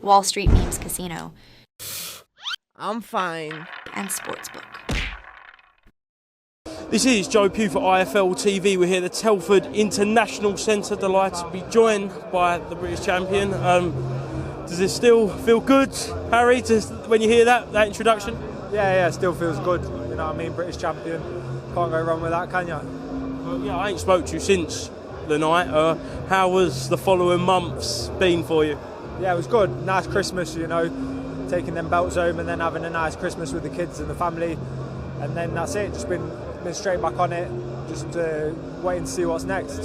Wall Street Memes Casino, I'm fine. and Sportsbook. This is Joe Pugh for IFL TV. We're here at the Telford International Centre. Delighted to be joined by the British champion. Does it still feel good, Harry, when you hear that introduction? Yeah, still feels good. You know what I mean? British champion. Can't go wrong with that, can you? Well, yeah, I ain't spoke to you since the night. How was the following months been for you? Yeah, it was good. Nice Christmas, you know, taking them belts home and then having a nice Christmas with the kids and the family. And then that's it. Just been straight back on it. Just waiting to see what's next.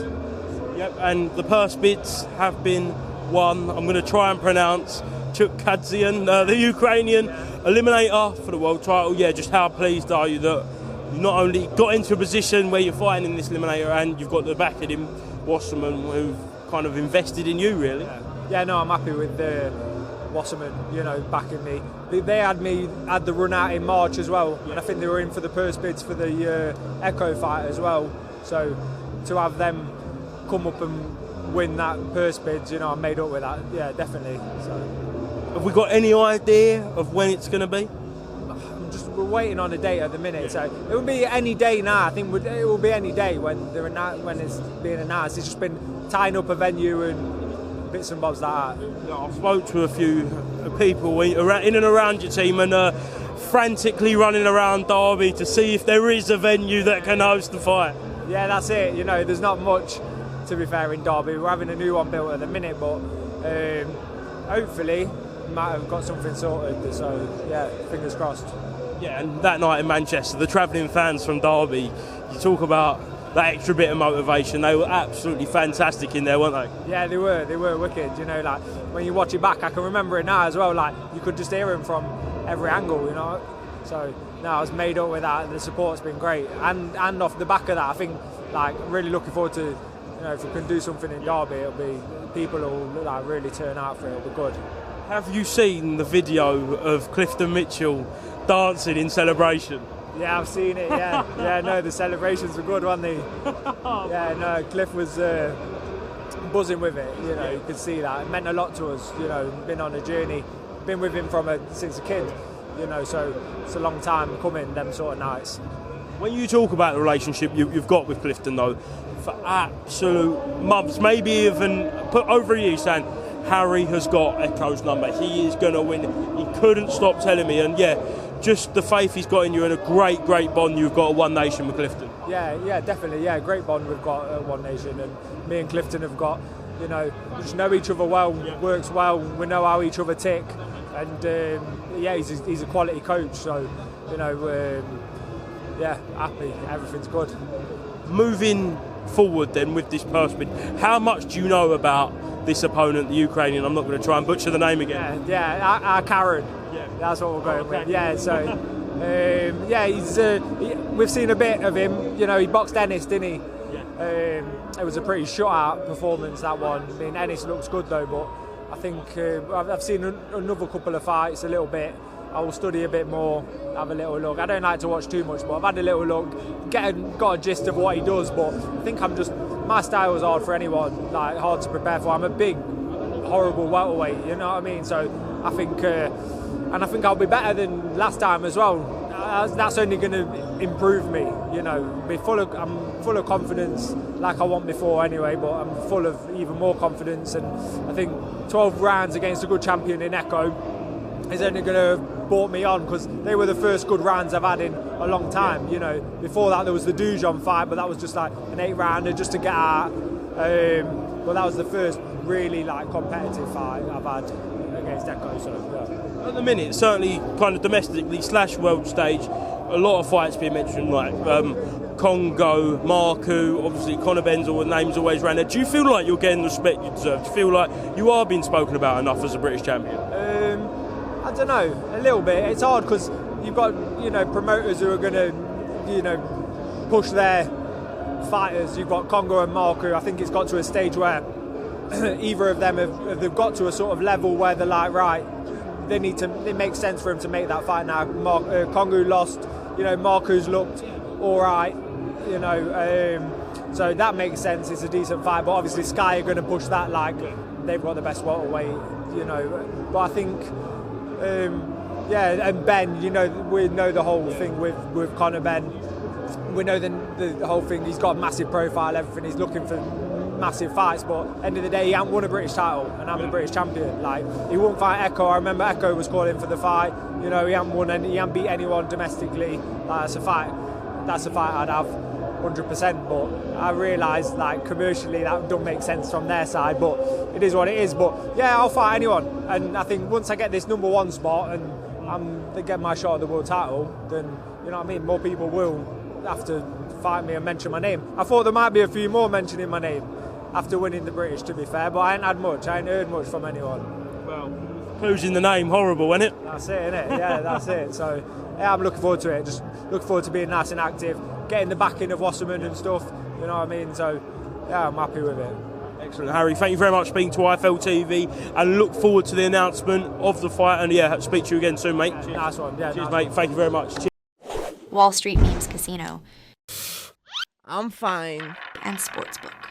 Yep, and the purse bids have been won. I'm going to try and pronounce Chukadzian, the Ukrainian Eliminator for the world title. Yeah, just how pleased are you that you not only got into a position where you're fighting in this Eliminator and you've got the backing in Wasserman, who've kind of invested in you, really? Yeah, no, I'm happy with Wasserman, you know, backing me. They had the run out in March as well, and I think they were in for the purse bids for the Echo fight as well. So to have them come up and win that purse bids, you know, I'm made up with that. Yeah, definitely. So, have we got any idea of when it's going to be? We're waiting on a date at the minute, so it will be any day now. I think it will be any day when it's being announced. It's just been tying up a venue and bits and bobs like that. I spoke to a few people in and around your team and frantically running around Derby to see if there is a venue that can host the fight. Yeah, that's it. You know, there's not much, to be fair, in Derby. We're having a new one built at the minute, but hopefully we might have got something sorted. So yeah, fingers crossed. Yeah, and that night in Manchester, the travelling fans from Derby, you talk about that extra bit of motivation. They were absolutely fantastic in there, weren't they? Yeah, they were wicked. You know, like when you watch it back, I can remember it now as well. Like you could just hear them from every angle, you know. So no, I was made up with that. The support's been great, and off the back of that, I think like really looking forward to, you know, if we can do something in Derby, it'll be people will like really turn out for it. It'll be good. Have you seen the video of Clifton Mitchell dancing in celebration? Yeah, I've seen it, yeah. No, the celebrations were good, weren't they? Yeah, no, Cliff was buzzing with it, you know, you could see that. It meant a lot to us, you know, been on a journey, been with him since a kid, you know, so it's a long time coming, them sort of nights. When you talk about the relationship you've got with Clifton, though, for absolute months, maybe even put over a year, saying, Harry has got Echo's number, he is going to win. He couldn't stop telling me, and yeah, just the faith he's got in you and a great bond you've got at One Nation with Clifton. Yeah, definitely, yeah, great bond we've got at One Nation, and me and Clifton have got, you know, we just know each other well, works well, we know how each other tick, and yeah, he's a quality coach, so, you know, yeah, happy, everything's good. Moving forward then with this purse bid, how much do you know about this opponent, the Ukrainian? I'm not going to try and butcher the name again. Yeah, Karen. Yeah, that's what we're going with. Yeah, so we've seen a bit of him. You know, he boxed Ennis, didn't he? Yeah. It was a pretty shutout performance, that one. I mean, Ennis looks good though, but I think I've seen another couple of fights a little bit. I will study a bit more, have a little look. I don't like to watch too much, but I've had a little look, got a gist of what he does, but I think my style is hard for anyone, like hard to prepare for. I'm a big, horrible welterweight, you know what I mean? So I think, and I think I'll be better than last time as well. That's only going to improve me, you know. I'm full of confidence, like I want before anyway, but I'm full of even more confidence. And I think 12 rounds against a good champion in Echo is only going to brought me on, because they were the first good rounds I've had in a long time. You know, before that there was the Dujon fight, but that was just like an 8-rounder just to get out. But that was the first really like competitive fight I've had against Echo. So yeah. At the minute, certainly kind of domestically / world stage, a lot of fights being mentioned, like Congo, Marku, obviously Conor Benn's name's always around there. Do you feel like you're getting the respect you deserve? Do you feel like you are being spoken about enough as a British champion? I don't know, a little bit. It's hard because you've got, you know, promoters who are going to, you know, push their fighters. You've got Congo and Marku. I think it's got to a stage where either of them they've got to a sort of level where they're like, right, it makes sense for him to make that fight now. Congo lost, you know, Marku's looked all right, you know, so that makes sense. It's a decent fight, but obviously Sky are going to push that like they've got the best welterweight, you know. But I think, yeah, and Ben, you know, we know the whole thing with Conor Benn. We know the whole thing. He's got a massive profile, everything. He's looking for massive fights, but at the end of the day, he hasn't won a British title, and I'm the British champion. Like, he won't fight Echo. I remember Echo was calling for the fight. You know, he hasn't won, and he hasn't beat anyone domestically. Like, that's a fight I'd have 100%. But I realised, like, commercially that don't make sense from their side. But it is what it is. But yeah, I'll fight anyone, and I think once I get this #1 spot and I'm get my shot at the world title, then you know what I mean. More people will have to fight me and mention my name. I thought there might be a few more mentioning my name after winning the British, to be fair, but I ain't had much. I ain't heard much from anyone. Well, losing the name, horrible, isn't it? That's it, innit? Yeah, that's it. So yeah, I'm looking forward to it. Just looking forward to being nice and active, getting the backing of Wasserman and stuff. You know what I mean? So yeah, I'm happy with it. Excellent, Harry. Thank you very much for speaking to IFL TV, and look forward to the announcement of the fight. And yeah, speak to you again soon, mate. Yeah, nice one. Yeah, cheers, nice mate. one. Thank you very much. Cheers. Wall Street Memes Casino I'm fine. and Sportsbook.